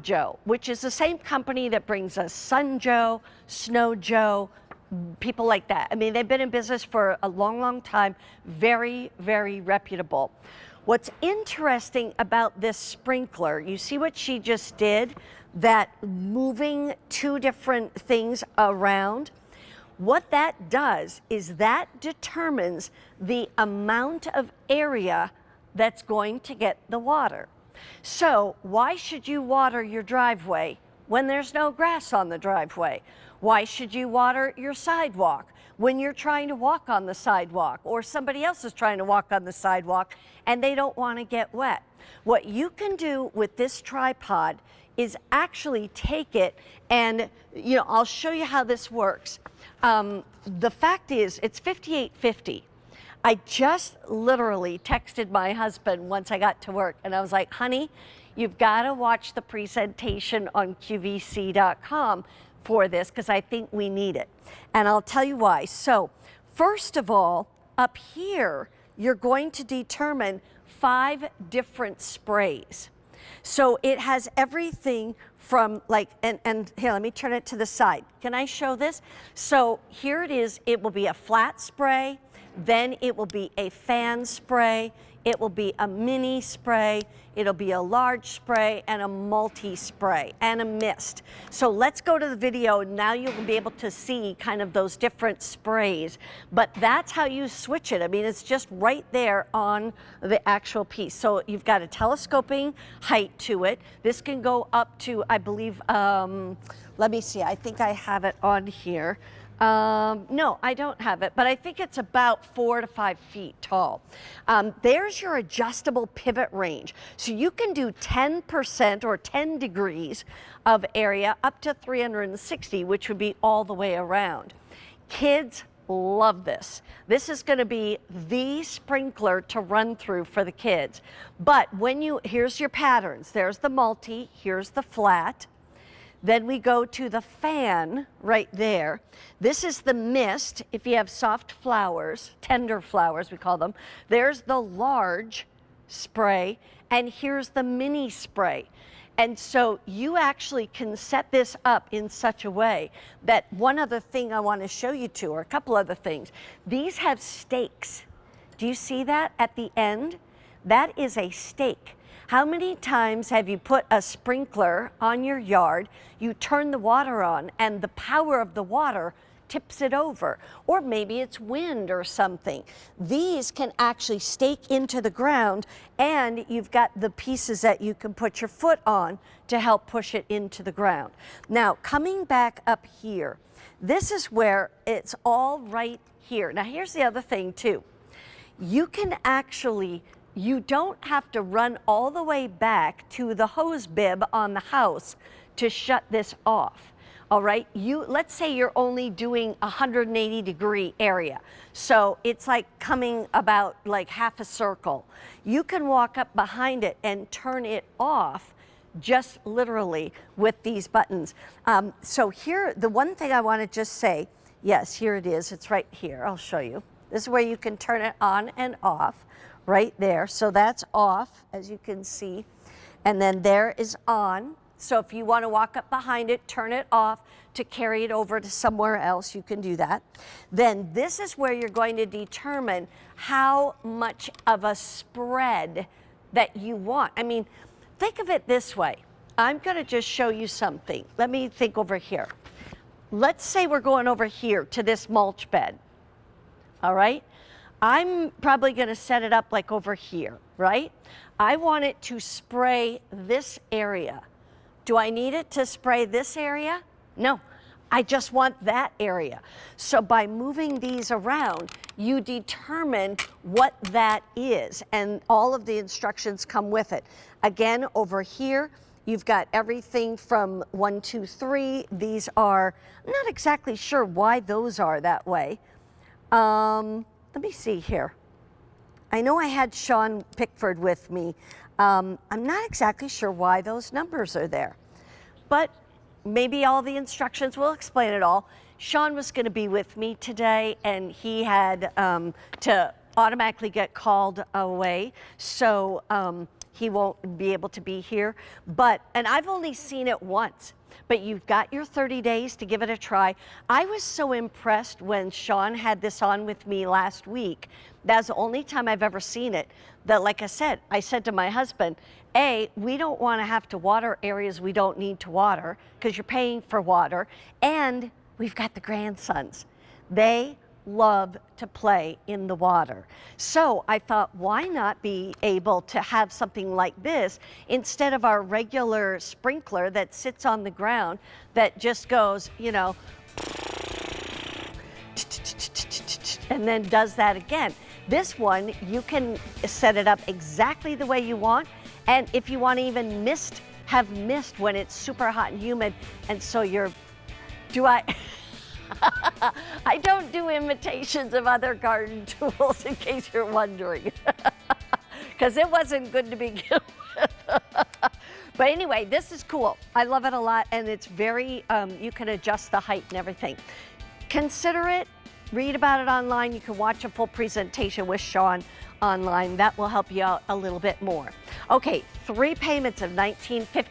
Joe, which is the same company that brings us Sun Joe, Snow Joe, people like that. I mean, they've been in business for a long, long time. Very, very reputable. What's interesting about this sprinkler, you see what she just did? That moving two different things around. What that does is that determines the amount of area that's going to get the water. So why should you water your driveway when there's no grass on the driveway? Why should you water your sidewalk when you're trying to walk on the sidewalk, or somebody else is trying to walk on the sidewalk and they don't want to get wet? What you can do with this tripod is actually take it and, I'll show you how this works. The fact is, it's $58.50. I just literally texted my husband once I got to work, and I was like, honey, you've got to watch the presentation on QVC.com for this, because I think we need it. And I'll tell you why. So first of all, up here, you're going to determine 5 different sprays. So it has everything from and here, let me turn it to the side. Can I show this? So here it is. It will be a flat spray, then it will be a fan spray, it will be a mini spray, it'll be a large spray, and a multi-spray, and a mist. So let's go to the video. Now you'll be able to see kind of those different sprays, but that's how you switch it. I mean, it's just right there on the actual piece. So you've got a telescoping height to it. This can go up to, I believe, let me see, I think I have it on here. No, I don't have it, but I think it's about 4 to 5 feet tall. There's your adjustable pivot range. So you can do 10% or 10 degrees of area up to 360, which would be all the way around. Kids love this. This is going to be the sprinkler to run through for the kids. But here's your patterns. There's the multi, here's the flat. Then we go to the fan right there. This is the mist. If you have soft flowers, tender flowers we call them, there's the large spray, and here's the mini spray. And so you actually can set this up in such a way that one other thing I want to show you too, or a couple other things. These have stakes. Do you see that at the end? That is a stake. How many times have you put a sprinkler on your yard, you turn the water on, and the power of the water tips it over? Or maybe it's wind or something. These can actually stake into the ground, and you've got the pieces that you can put your foot on to help push it into the ground. Now, coming back up here, this is where it's all right here. Now, here's the other thing too. You don't have to run all the way back to the hose bib on the house to shut this off. All right, let's say you're only doing 180 degree area. So it's like coming about like half a circle. You can walk up behind it and turn it off just literally with these buttons. So here, the one thing I want to just say, yes, here it is. It's right here. I'll show you. This is where you can turn it on and off. Right there. So that's off, as you can see. And then there is on. So if you want to walk up behind it, turn it off to carry it over to somewhere else, you can do that. Then this is where you're going to determine how much of a spread that you want. I mean, think of it this way. I'm going to just show you something. Let me think over here. Let's say we're going over here to this mulch bed. All right? I'm probably going to set it up like over here, right? I want it to spray this area. Do I need it to spray this area? No, I just want that area. So by moving these around, you determine what that is, and all of the instructions come with it. Again, over here, you've got everything from 1, 2, 3. These are, I'm not exactly sure why those are that way. Let me see here. I know I had Sean Pickford with me. I'm not exactly sure why those numbers are there, but maybe all the instructions will explain it all. Sean was going to be with me today, and he had to automatically get called away. So he won't be able to be here. And I've only seen it once, but you've got your 30 days to give it a try. I was so impressed when Sean had this on with me last week. That's the only time I've ever seen it. That, like I said to my husband, we don't want to have to water areas we don't need to water because you're paying for water, and we've got the grandsons. They love to play in the water. So I thought, why not be able to have something like this instead of our regular sprinkler that sits on the ground that just goes, you know, and then does that again. This one, you can set it up exactly the way you want. And if you want to even have mist when it's super hot and humid, and so I don't do imitations of other garden tools, in case you're wondering, because it wasn't good to begin with. But anyway, this is cool. I love it a lot, and it's very, you can adjust the height and everything. Consider it, read about it online. You can watch a full presentation with Sean online. That will help you out a little bit more. Okay, 3 payments of $19.50